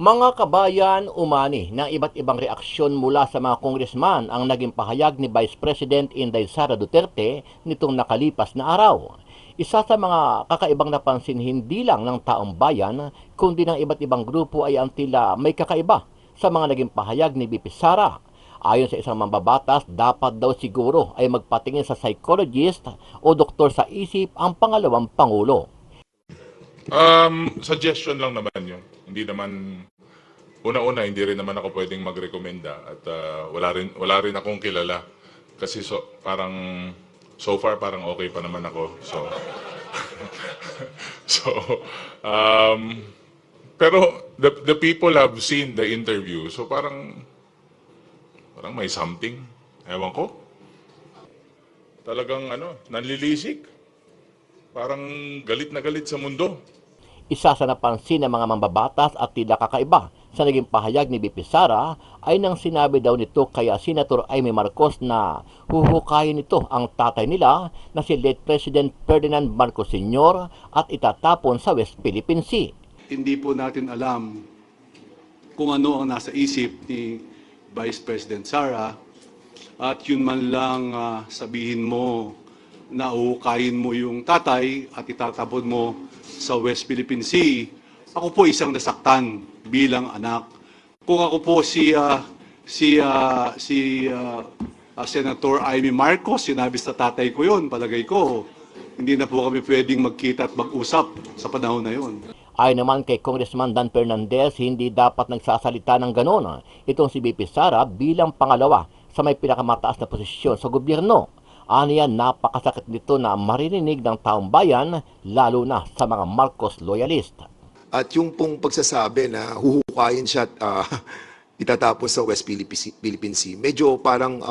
Mga kabayan, umani ng iba't ibang reaksyon mula sa mga kongresman ang naging pahayag ni Vice President Inday Sara Duterte nitong nakalipas na araw. Isa sa mga kakaibang napansin hindi lang ng taong bayan, kundi ng iba't ibang grupo ay ang tila may kakaiba sa mga naging pahayag ni VP Sara. Ayon sa isang mambabatas, dapat daw siguro ay magpatingin sa psychologist o doktor sa isip ang pangalawang pangulo. Suggestion lang naman yun. Hindi naman, una-una, hindi rin naman ako pwedeng magrekomenda at wala rin akong kilala. Kasi so far parang okay pa naman ako. So, pero the people have seen the interview. So parang may something. Ewan ko. Talagang nanlilisik. Parang galit na galit sa mundo. Isa sa napansin ng mga mambabatas at tila kakaiba sa naging pahayag ni VP Sara ay nang sinabi daw nito kaya Senator Amy Marcos na huhukayin nito ang tatay nila na si late President Ferdinand Marcos Sr. at itatapon sa West Philippine Sea. Hindi po natin alam kung ano ang nasa isip ni Vice President Sara at yun man lang sabihin mo na uhukayin mo yung tatay at itatapon mo sa West Philippine Sea. Ako po isang nasaktan bilang anak. Kung ako po si Senator Amy Marcos, sinabi sa tatay ko yun, palagay ko, hindi na po kami pwedeng magkita at mag-usap sa panahon na yun. Ayon naman kay Congressman Dan Fernandez, hindi dapat nagsasalita ng ganon itong si VP Sara bilang pangalawa sa may pinakamataas na posisyon sa gobyerno. Aniya, napakasakit nito na maririnig ng taong bayan, lalo na sa mga Marcos loyalist. At yung pong pagsasabi na huhukayin siya at itatapos sa West Philippine Sea, medyo parang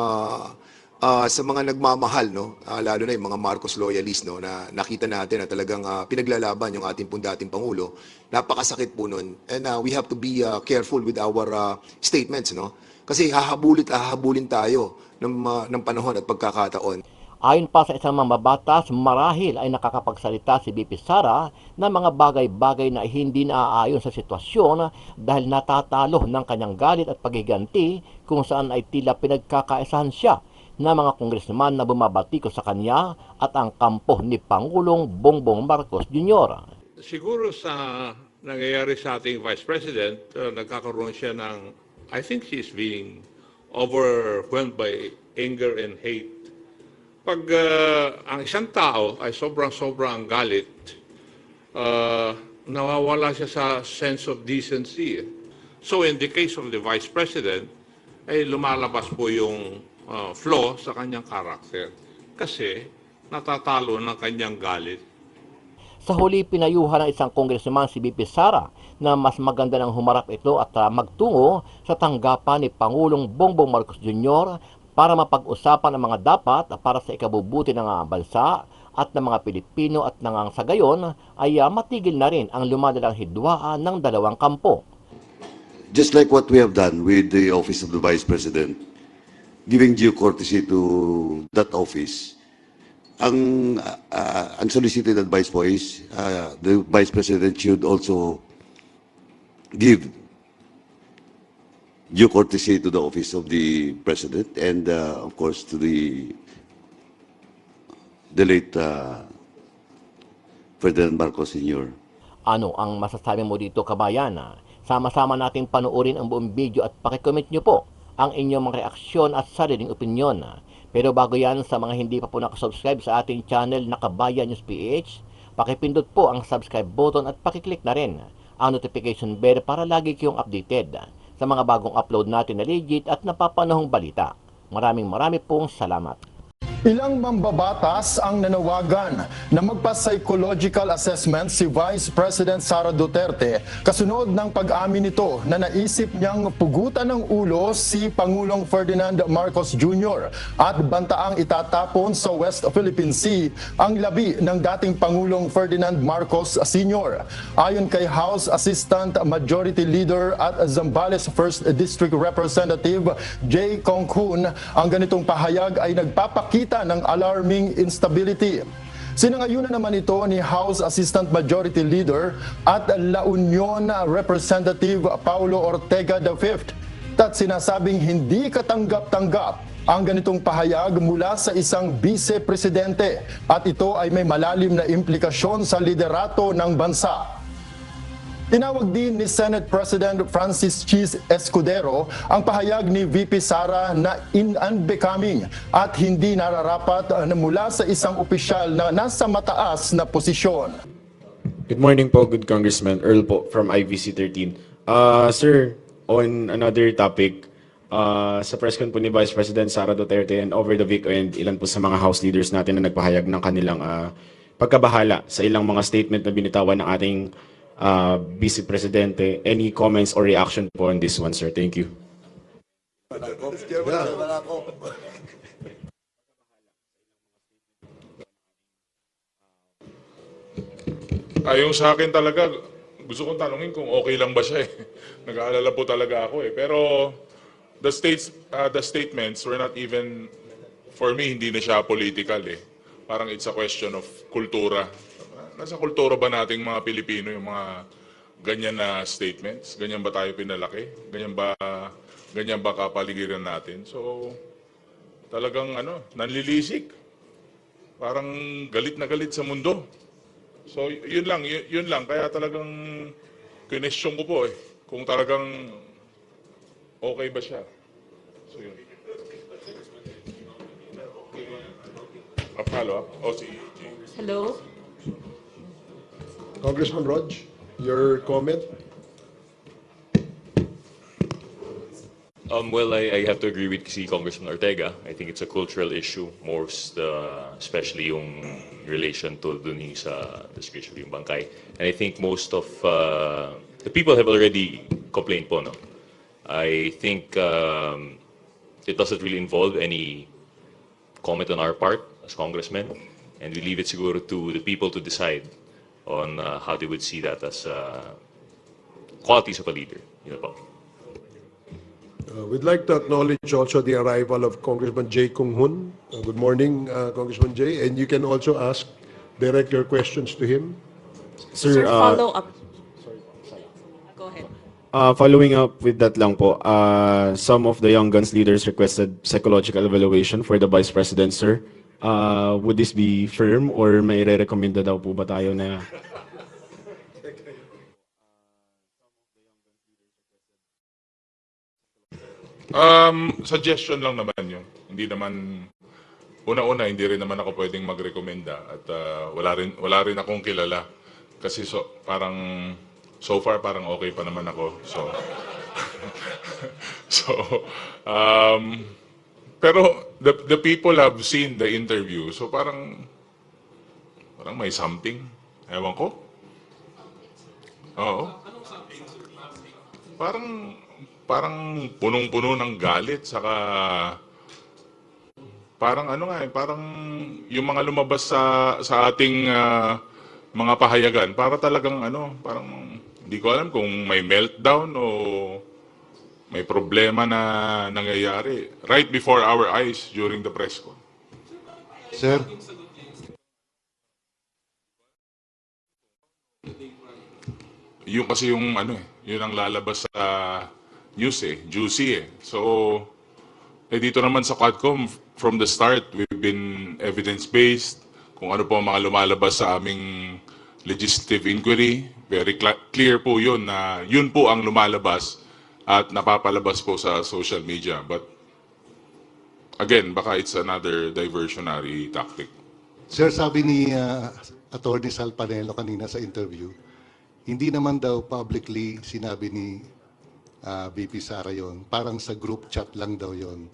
sa mga nagmamahal, no? Lalo na yung mga Marcos loyalist, no? Na nakita natin na talagang pinaglalaban yung ating pong dating Pangulo. Napakasakit po nun. And we have to be careful with our statements, no? Kasi hahabulin tayo ng panahon at pagkakataon. Ayon pa sa isang mambabatas, marahil ay nakakapagsalita si VP Sara ng mga bagay-bagay na hindi naaayon sa sitwasyon dahil natatalo ng kanyang galit at paghiganti kung saan ay tila pinagkakaisahan siya ng mga kongresman na bumabati ko sa kanya at ang kampo ni Pangulong Bongbong Marcos Jr. Siguro sa nangyayari sa ating Vice President, nagkakaroon siya ng, I think she's being overwhelmed by anger and hate. Pag ang isang tao ay sobrang galit, nawawala siya sa sense of decency. So in the case of the Vice President, ay lumalabas po yung flaw sa kanyang karakter kasi natatalo ng kanyang galit. Sa huli, pinayuhan ng isang kongresman si VP Sara na mas maganda nang humarap ito at magtungo sa tanggapan ni Pangulong Bongbong Marcos Jr. para mapag-usapan ang mga dapat para sa ikabubuti ng bansa at ng mga Pilipino at nang sa gayon ay matigil na rin ang lumadalang hidwaan ng dalawang kampo. Just like what we have done with the office of the Vice President, giving due courtesy to that office, ang unsolicited advice po is the Vice President should also give due courtesy to the office of the President and of course to the late Ferdinand Marcos Sr. Ano ang masasabi mo dito, kabayan? Sama-sama nating panoorin ang buong video at pakicomment nyo po ang inyong mga reaksyon at sariling opinyon. Pero bago yan, sa mga hindi pa po nakasubscribe sa ating channel na Kabayan News PH, pakipindot po ang subscribe button at pakiclick na rin ang notification bell para lagi kayong updated sa mga bagong upload natin na legit at napapanahong balita. Maraming pong salamat. Ilang mambabatas ang nanawagan na magpa-psychological assessment si Vice President Sara Duterte kasunod ng pag-amin nito na naisip niyang pugutan ng ulo si Pangulong Ferdinand Marcos Jr. at bantaang itatapon sa West Philippine Sea ang labi ng dating Pangulong Ferdinand Marcos Sr. Ayon kay House Assistant Majority Leader at Zambales 1st District Representative Jay Kongkun, ang ganitong pahayag ay nagpapakita ng alarming instability. Sinangayunan naman ito ni House Assistant Majority Leader at La Union Representative Paulo Ortega V at sinasabing hindi katanggap-tanggap ang ganitong pahayag mula sa isang vice-presidente at ito ay may malalim na implikasyon sa liderato ng bansa. Tinawag din ni Senate President Francis Chis Escudero ang pahayag ni VP Sara na unbecoming at hindi nararapat na mula sa isang opisyal na nasa mataas na posisyon. Good morning po, good Congressman. Earl po from IVC 13. Sir, on another topic, sa press con po ni Vice President Sara Duterte and over the weekend, ilan po sa mga House leaders natin na nagpahayag ng kanilang pagkabahala sa ilang mga statement na binitawan ng ating Vice Presidente. Any comments or reaction po on this one, sir? Thank you. Yung sa akin talaga, gusto kong tanungin kung okay lang ba siya eh. Nag-aalala po talaga ako eh. Pero the statements were not even, for me, hindi na siya political eh. Parang it's a question of kultura. Nasa kultura ba nating mga Pilipino yung mga ganyan na statements? Ganyan ba tayo pinalaki? Ganyan ba kapaligiran natin? So, talagang nanlilisik. Parang galit na galit sa mundo. So, yun lang. Kaya talagang kinestyon ko po eh. Kung talagang okay ba siya. So, yun. Follow up? Hello? Congressman Rog, your comment? Well, I have to agree with si Congressman Ortega. I think it's a cultural issue, especially yung relation to dun sa description yung bangkay. And I think most of the people have already complained po, no? I think it doesn't really involve any comment on our part as congressmen, and we leave it siguro to the people to decide on how they would see that as qualities of a leader. You know po. We'd like to acknowledge also the arrival of Congressman Jay Kung Hoon. Good morning, Congressman Jay. And you can also direct your questions to him. Sir, follow up. Go ahead. following up with that lang po, some of the Young Guns leaders requested psychological evaluation for the Vice President, sir. Would this be firm or may re-recommenda daw po ba tayo na suggestion lang naman yun. Hindi naman, una-una, hindi rin naman ako pwedeng magrekomenda at wala rin akong kilala. Kasi so far parang okay pa naman ako. Pero the people have seen the interview. So parang may something. Ewan ko. Oo. Parang punong-puno ng galit, saka parang parang yung mga lumabas sa ating mga pahayagan, para talagang parang hindi ko alam kung may meltdown o may problema na nangyayari right before our eyes during the press con. Sir? Yung kasi yung yun ang lalabas sa news juicy So, dito naman sa Quadcom, from the start, we've been evidence-based. Kung ano po ang mga lumalabas sa aming legislative inquiry, very clear po yun na yun po ang lumalabas at napapalabas po sa social media. But, again, baka it's another diversionary tactic. Sir, sabi ni Attorney Sal Panelo kanina sa interview, hindi naman daw publicly sinabi ni VP Sara yon, parang sa group chat lang daw yon.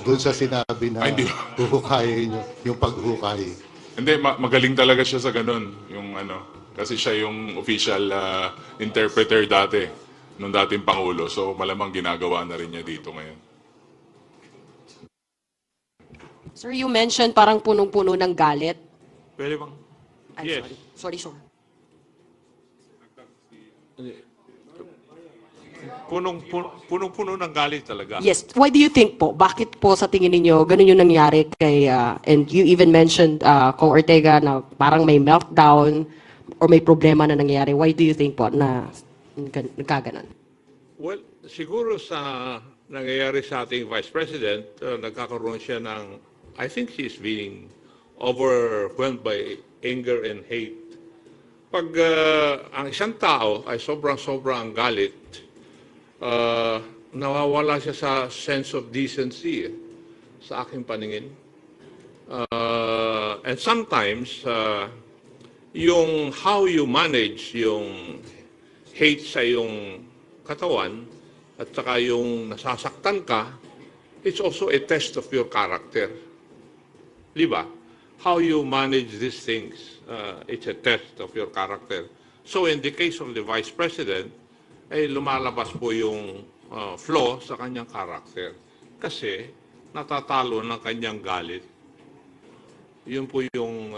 Doon sa sinabi na huhukayin nyo, yung paghukay. Hindi, magaling talaga siya sa ganun. Kasi siya yung official interpreter dati, nung dating Pangulo. So malamang ginagawa na rin niya dito ngayon. Sir, you mentioned parang punong-puno ng galit. Pwede bang? I'm Yes. sorry, sir. punong-puno ng galit talaga. Yes, why do you think po? Bakit po sa tingin ninyo ganun yung nangyari kay and you even mentioned Kong Ortega na parang may meltdown or may problema na nangyayari. Why do you think po na nagkaganon? Well, siguro sa nangyayari sa ating Vice President, nagkakaroon siya ng, I think she's being overwhelmed by anger and hate. Pag ang isang tao ay sobrang galit, nawawala siya sa sense of decency sa aking paningin. And sometimes, yung how you manage yung hate sa yung katawan at saka yung nasasaktan ka, it's also a test of your character. Di ba? How you manage these things, it's a test of your character. So in the case of the Vice President, ay lumalabas po yung flaw sa kanyang character. Kasi natatalo ng kanyang galit. Yun po yung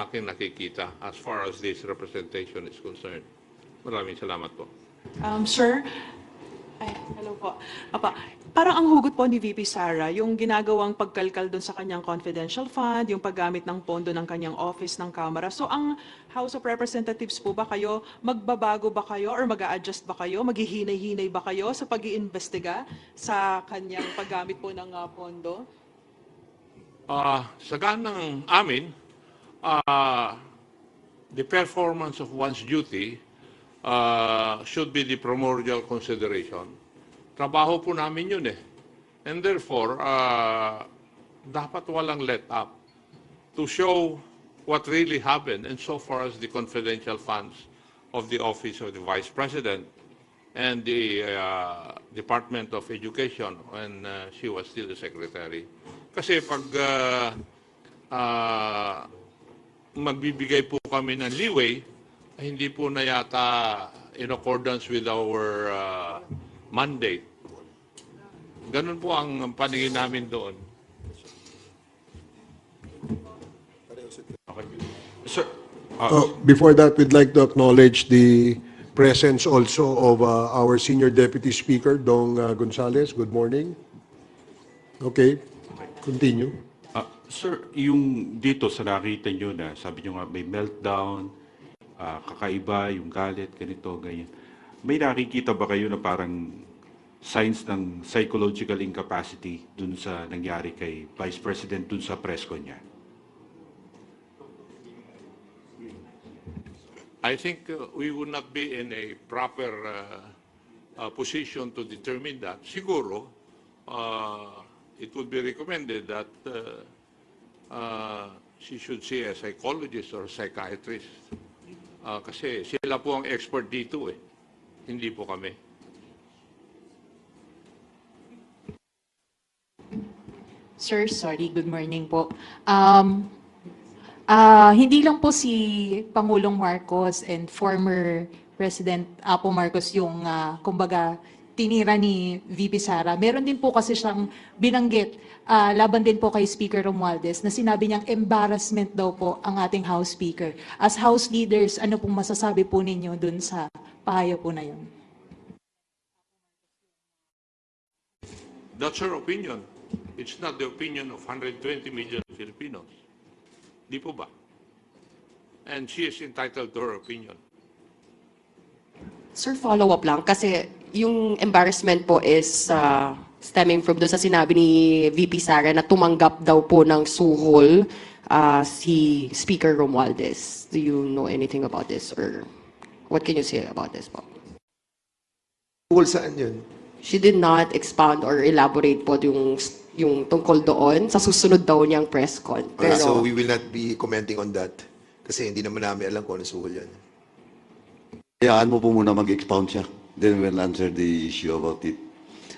aking nakikita as far as this representation is concerned. Maraming salamat po. Sir, hello po. Parang ang hugot po ni VP Sara, yung ginagawang pagkalkal doon sa kanyang confidential fund, yung paggamit ng pondo ng kanyang office ng Kamara. So ang House of Representatives po ba kayo, magbabago ba kayo or mag-a-adjust ba kayo, maghihinay-hinay ba kayo sa pag-iimbestiga sa kanyang paggamit po ng pondo? Sa ganang amin, the performance of one's duty should be the primordial consideration. Trabaho po namin yun eh. And therefore, dapat walang let up to show what really happened and so far as the confidential funds of the Office of the Vice President and the Department of Education when she was still the Secretary. Kasi pag magbibigay po kami ng leeway, hindi po na yata in accordance with our mandate. Ganun po ang paningin namin doon. Sir, before that, we'd like to acknowledge the presence also of our Senior Deputy Speaker, Dong Gonzales. Good morning. Okay, continue. Sir, yung dito sa nakita nyo na, sabi nyo nga may meltdown, kakaiba, yung galit, ganito, ganyan. May nakikita ba kayo na parang signs ng psychological incapacity dun sa nangyari kay Vice President dun sa press con niya? I think we would not be in a proper position to determine that. Siguro, it would be recommended that she should see a psychologist or a psychiatrist. Kasi sila po ang expert dito eh. Hindi po kami. Sir, sorry, good morning po. Hindi lang po si Pangulong Marcos and former President Apo Marcos yung kumbaga tinira ni VP Sara. Meron din po kasi siyang binanggit laban din po kay Speaker Romualdez na sinabi niyang embarrassment daw po ang ating House Speaker. As House leaders, ano pong masasabi po ninyo dun sa pahayo po na yun? That's her opinion. It's not the opinion of 120 million Filipinos. Di po ba? And she is entitled to her opinion. Sir, follow-up lang. Kasi yung embarrassment po is stemming from doon sa sinabi ni VP Sara na tumanggap daw po ng suhol si Speaker Romualdez. Do you know anything about this? Or what can you say about this po? Tungkol saan yun? She did not expound or elaborate po yung tungkol doon sa susunod daw niyang press con. Pero, So we will not be commenting on that. Kasi hindi naman namin alam kung ano suhol yan. Hayaan mo po muna mag-expound siya. Then we'll answer the issue about it.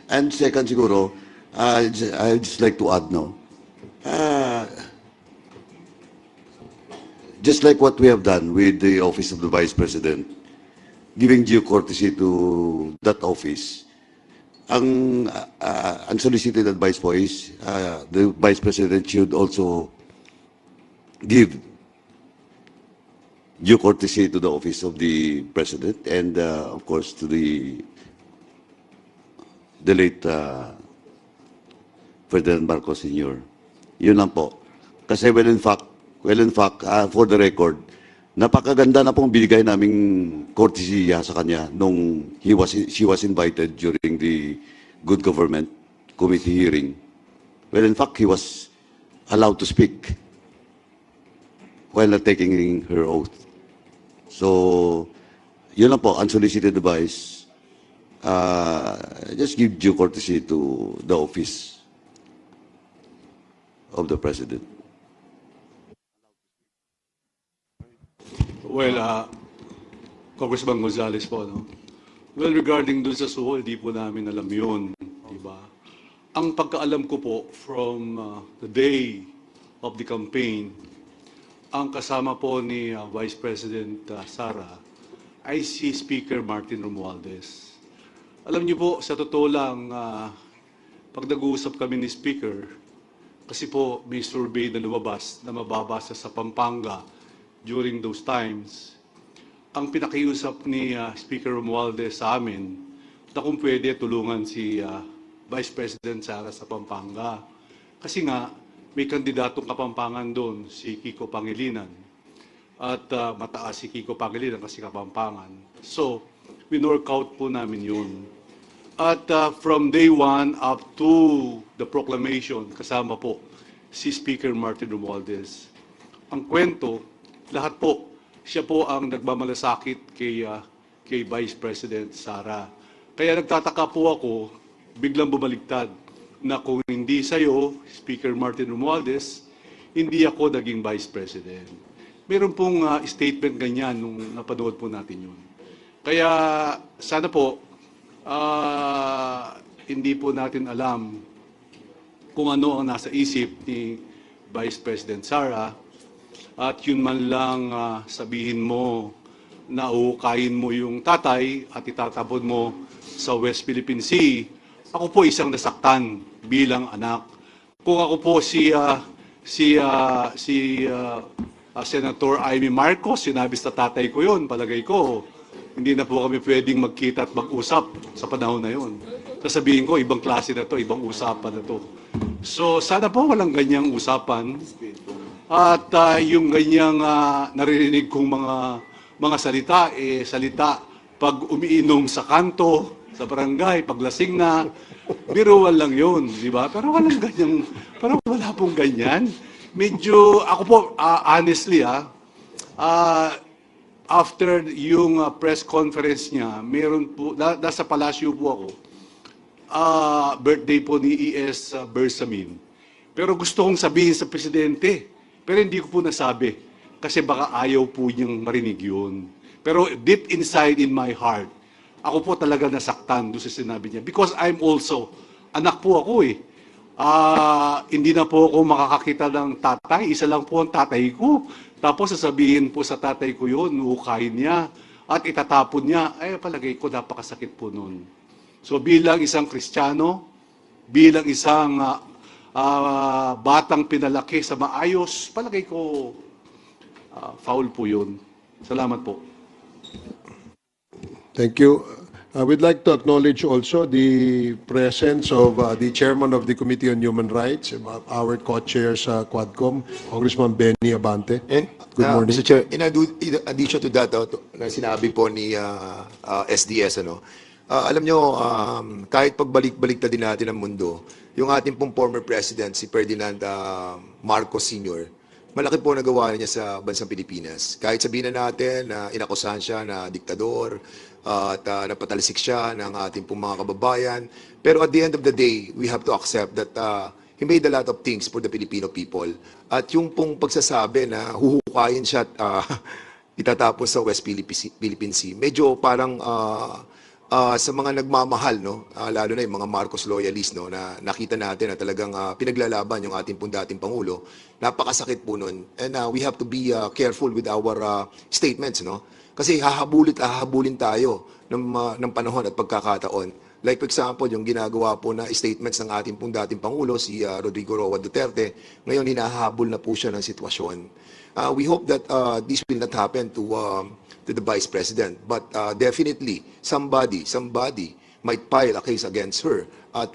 And second siguro, I'd just like to add, no? Just like what we have done with the Office of the Vice President, giving due courtesy to that office, ang unsolicited advice po is the Vice President should also give due courtesy to the office of the President and, of course, to the the late Ferdinand Marcos Sr. Yun lang po. Kasi well in fact, for the record, napakaganda na pong binigay naming courtesy sa kanya nung she was invited during the Good Government Committee hearing. Well, in fact, he was allowed to speak while not taking her oath. So, yun lang po, unsolicited advice. Just give due courtesy to the office of the President. Well, Congressman Gonzales po, no? Well, regarding dun sa suhol, di po namin alam yun, di ba? Ang pagkaalam ko po from the day of the campaign, ang kasama po ni Vice President Sara ay si Speaker Martin Romualdez. Alam niyo po, sa totoo lang, pag nag-uusap kami ni Speaker, kasi po may survey na lumabas na mababasa sa Pampanga during those times, ang pinakiusap ni Speaker Romualdez sa amin na kung pwede tulungan si Vice President Sara sa Pampanga. Kasi nga, may kandidatong Kapampangan doon, si Kiko Pangilinan. At mataas si Kiko Pangilinan kasi Kapampangan. So, winork out po namin yun. At from day one up to the proclamation, kasama po si Speaker Martin Romualdez. Ang kwento, lahat po, siya po ang nagmamalasakit kay Vice President Sara. Kaya nagtataka po ako, biglang bumaligtad na kung hindi sa'yo, Speaker Martin Romualdez, hindi ako naging Vice President. Meron pong statement ganyan nung napanood po natin yun. Kaya sana po, hindi po natin alam kung ano ang nasa isip ni Vice President Sara at yun man lang sabihin mo na uhukayin mo yung tatay at itatapon mo sa West Philippine Sea. Ako po isang nasaktan bilang anak. Kung ako po si Senator Amy Marcos, sinabi sa tatay ko yun, palagay ko, hindi na po kami pwedeng magkita at mag-usap sa panahon na yun. Sasabihin ko, ibang klase na to, ibang usapan na to. So, sana po walang ganyang usapan. At yung ganyang naririnig kong mga salita, salita pag umiinom sa kanto, sa barangay, paglasing na, biruan lang yun, di ba? Pero walang ganyang, parang wala pong ganyan. Medyo, ako po, honestly, after yung press conference niya, meron po, nasa palasyo po ako, birthday po ni E.S. Bersamin. Pero gusto kong sabihin sa presidente, pero hindi ko po nasabi, kasi baka ayaw po niyang marinig yun. Pero deep inside in my heart, ako po talaga nasaktan doon sa sinabi niya. Because I'm also, anak po ako eh. Hindi na po ako makakakita ng tatay. Isa lang po ang tatay ko. Tapos sasabihin po sa tatay ko yun, uhukayin niya at itatapon niya. Ay, palagay ko, napakasakit po nun. So bilang isang Kristiyano, bilang isang batang pinalaki sa maayos, palagay ko, foul po yun. Salamat po. Thank you. We'd like to acknowledge also the presence of the chairman of the Committee on Human Rights, our co-chair sa Quadcom, Congressman Benny Abante. Good morning. Mr. Chair, in addition to that, na sinabi po ni SDS, alam nyo, kahit pagbalik-balik na din natin ang mundo, yung ating pong former president, si Ferdinand Marcos Sr., malaki po nagawa niya sa bansang Pilipinas. Kahit sabihin na natin na inakusahan siya na diktador at napatalisik siya ng ating pong mga kababayan. Pero at the end of the day, we have to accept that he made a lot of things for the Filipino people. At yung pong pagsasabi na huhukayin siya at itatapos sa West Philippine Sea, medyo parang sa mga nagmamahal, lalo na yung mga Marcos loyalists, na nakita natin na talagang pinaglalaban yung ating pong dating Pangulo, napakasakit po nun. And we have to be careful with our statements, kasi hahabulin tayo ng panahon at pagkakataon. Like for example, yung ginagawa po na statements ng ating pong dating Pangulo, si Rodrigo Roa Duterte, ngayon hinahabol na po siya ng sitwasyon. We hope that this will not happen to the Vice President. But definitely, somebody might file a case against her. At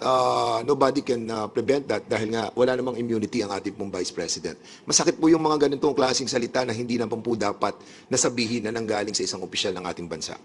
nobody can prevent that dahil nga wala namang immunity ang ating pong Vice President. Masakit po yung mga ganitong klaseng salita na hindi naman po dapat nasabihin na nanggaling sa isang opisyal ng ating bansa.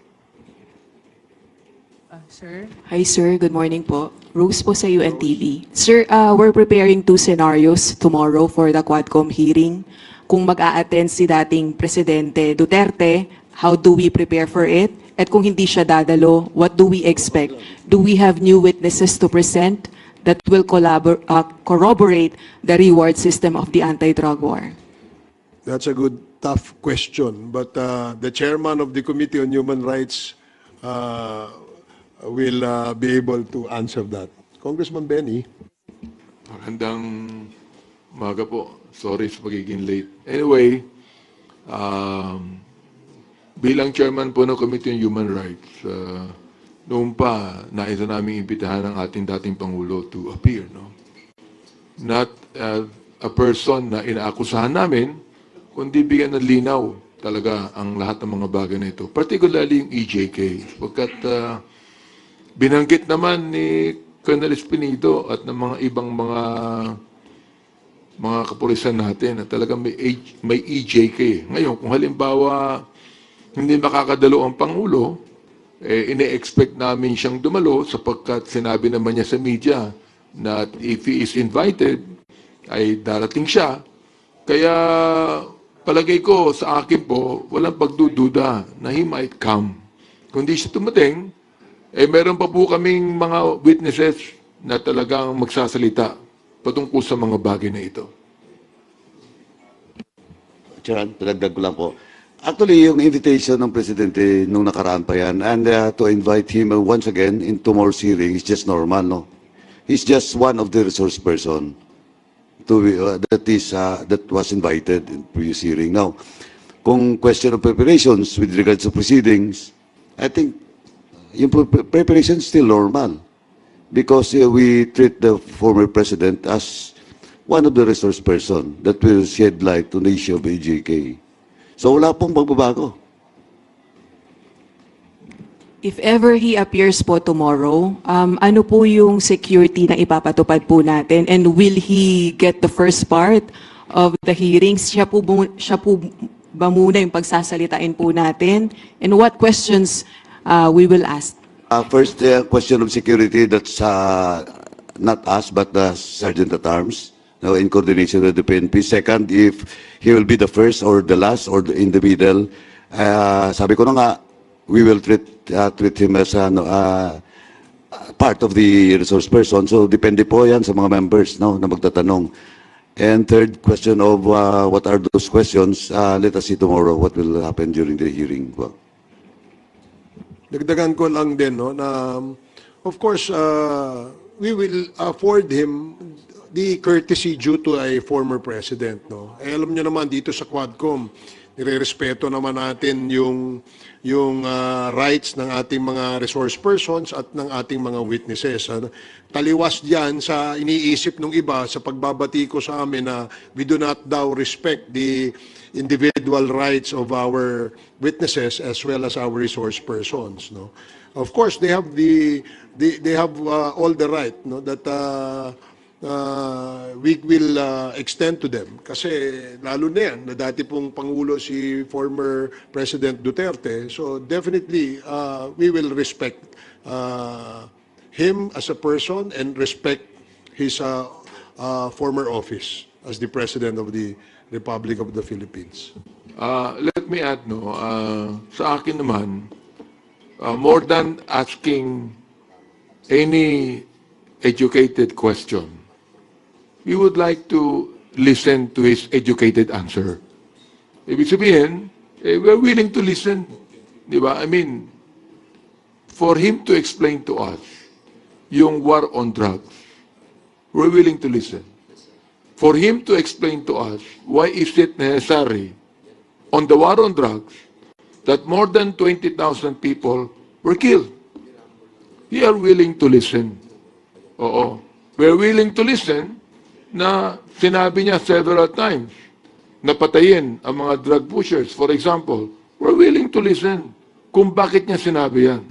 Sir? Hi sir, good morning po. Rose po sa UNTV. Sir, we're preparing 2 scenarios tomorrow for the Quadcom hearing. Kung mag-a-attend si dating Presidente Duterte, how do we prepare for it? At kung hindi siya dadalo, what do we expect? Do we have new witnesses to present that will corroborate the reward system of the anti-drug war? That's a good, tough question. But the chairman of the Committee on Human Rights will be able to answer that. Congressman Benny. Magandang umaga po. Sorry sa pagiging late. Anyway, bilang chairman po ng Committee on Human Rights, noon pa, nais na namin imbitahan ang ating dating Pangulo to appear. No? Not a person na inaakusahan namin, kundi bigyan ng linaw talaga ang lahat ng mga bagay na ito. Particularly yung EJK. Pagkat binanggit naman ni Colonel Espinido at ng mga ibang mga kapulisan natin na talagang may EJK. Ngayon, kung halimbawa hindi makakadalo ang Pangulo, ine-expect namin siyang dumalo sapagkat sinabi naman niya sa media na if he is invited, ay darating siya. Kaya palagay ko sa akin po, walang pagdududa na he might come. Kung di siya tumating, meron pa po kaming mga witnesses na talagang magsasalita patungkol sa mga bagay na ito. Chairman, pinagdag ko lang po. Actually, yung invitation ng Presidente nung nakaraan pa yan, and to invite him once again in tomorrow's hearing is just normal, no? He's just one of the resource person that was invited in previous hearing. Now, kung question of preparations with regards to proceedings, I think yung preparation is still normal because we treat the former President as one of the resource person that will shed light on the issue of AJK. So wala pong magbabago. If ever he appears po tomorrow, ano po yung security na ipapatupad po natin? And will he get the first part of the hearings? Siya po ba muna yung pagsasalitain po natin? And what questions we will ask? First, question of security, that's not us, but the Sergeant at Arms, no, in coordination with the PNP. Second, if he will be the first or the last or in the middle, sabi ko na nga, we will treat him as part of the resource person. So, depende po yan sa mga members, no, na magtatanong. And third question of what are those questions, let us see tomorrow what will happen during the hearing. Well, Dagdagan ko lang din, no, na of course, we will afford him the courtesy due to a former president, no. Alam niyo naman dito sa Quadcom, nirerespeto naman natin yung rights ng ating mga resource persons at ng ating mga witnesses. Taliwas diyan sa iniisip ng iba sa pagbabati ko sa amin na we do not daw respect the individual rights of our witnesses as well as our resource persons, no. Of course, they have all the right, no, that we will extend to them. Kasi lalo na yan, na dati pong Pangulo si former President Duterte. So definitely, we will respect him as a person and respect his former office as the President of the Republic of the Philippines. Let me add, no, sa akin naman, more than asking any educated question, we would like to listen to his educated answer. Ibig sabihin, we're willing to listen. Di ba? I mean, for him to explain to us yung war on drugs, we're willing to listen. For him to explain to us why is it necessary on the war on drugs that more than 20,000 people were killed. We are willing to listen. Oo. We're willing to listen na sinabi niya several times na patayin ang mga drug pushers. For example, we're willing to listen kung bakit niya sinabi yan.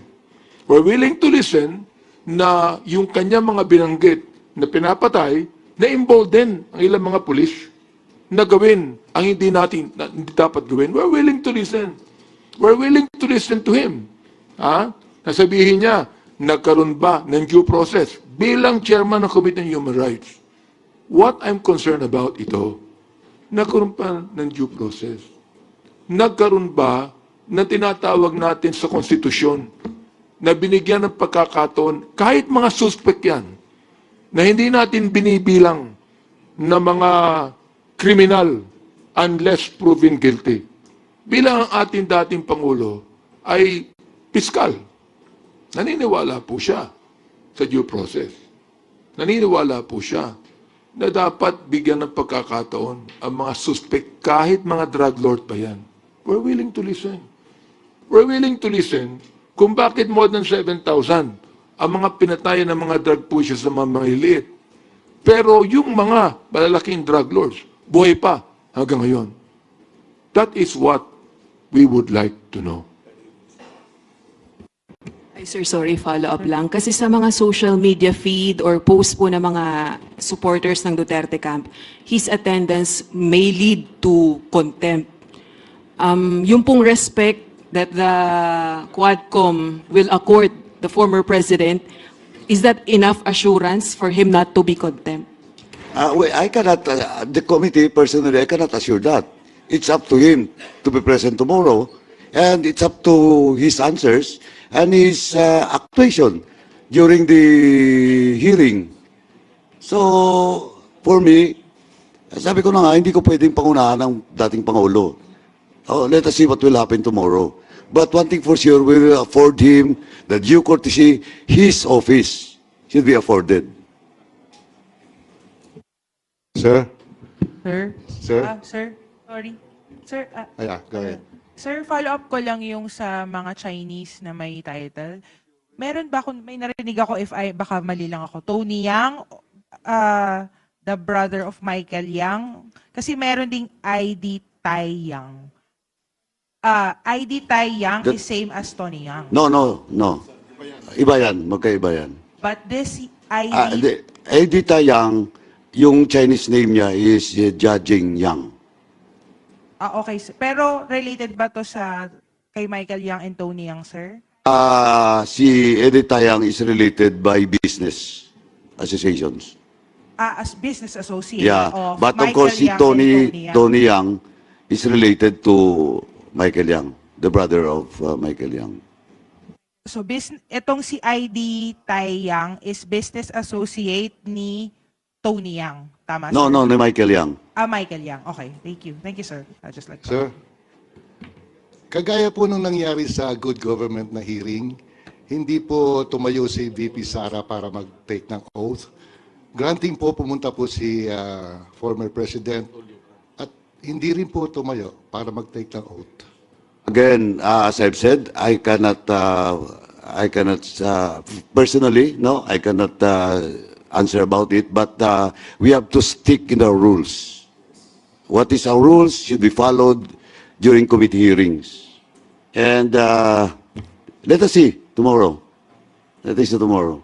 We're willing to listen na yung kanya mga binanggit na pinapatay, na-embolden ang ilang mga pulis na gawin ang hindi dapat gawin. We're willing to listen. We're willing to listen to him. Nasabihin niya, nagkaroon ba ng due process bilang chairman ng Committee on Human Rights? What I'm concerned about ito, nagkaroon pa ng due process. Nagkaroon ba na tinatawag natin sa konstitusyon na binigyan ng pagkakataon kahit mga suspect yan na hindi natin binibilang na mga kriminal unless proven guilty. Bilang ang ating dating Pangulo ay piskal. Naniniwala po siya sa due process. Naniniwala po siya na dapat bigyan ng pagkakataon ang mga suspect kahit mga drug lord pa yan. We're willing to listen. We're willing to listen kung bakit more than 7,000 ang mga pinatayan ng mga drug pushers sa mga maliliit. Pero yung mga malalaking drug lords, buhay pa hanggang ngayon. That is what we would like to know. Ay, sir, sorry, follow-up lang. Kasi sa mga social media feed or post po ng mga supporters ng Duterte camp, his attendance may lead to contempt. Yung pong respect that the Quadcom will accord the former president, is that enough assurance for him not to be contempt? I cannot, the committee personally, I cannot assure that. It's up to him to be present tomorrow, and it's up to his answers and his actuation during the hearing. So, for me, sabi ko na nga, hindi ko pwedeng pangunahan ng dating Pangulo. Let us see what will happen tomorrow. But one thing for sure, we will afford him the due courtesy his office should be afforded. Sir? Sir? Sir? Sir? Sorry. Sir, Go ahead. sir, follow-up ko lang yung sa mga Chinese na may title. Meron ba kung may narinig ako, baka mali lang ako, Tony Yang, the brother of Michael Yang, kasi meron ding ID Tai Yang. ID Tai Yang is same as Tony Yang. No. Iba yan, magkaiba yan. But this ID... Edita Yang, yung Chinese name niya is Jiajing Yang. okay, sir. Pero related ba to sa kay Michael Yang and Tony Yang, sir? Si Edita Yang is related by business associations. As business associate Yeah, of but of Michael course si Yang and Tony Yang is related to Michael Yang, the brother of Michael Yang. So, itong si ID Tai Yang is business associate ni Tony Yang. Tama, No, sir? ni Michael Yang. Michael Yang. Okay, thank you. Thank you, sir. I just like Sir, kagaya po nung nangyari sa good government na hearing, hindi po tumayo si VP Sara para mag-take ng oath. Granting po, pumunta po si former president at hindi rin po tumayo para mag-take ng oath. Again, as I've said, I cannot personally, no, I cannot answer about it, but we have to stick in our rules. What is our rules should be followed during committee hearings. And let us see tomorrow. Let us see tomorrow.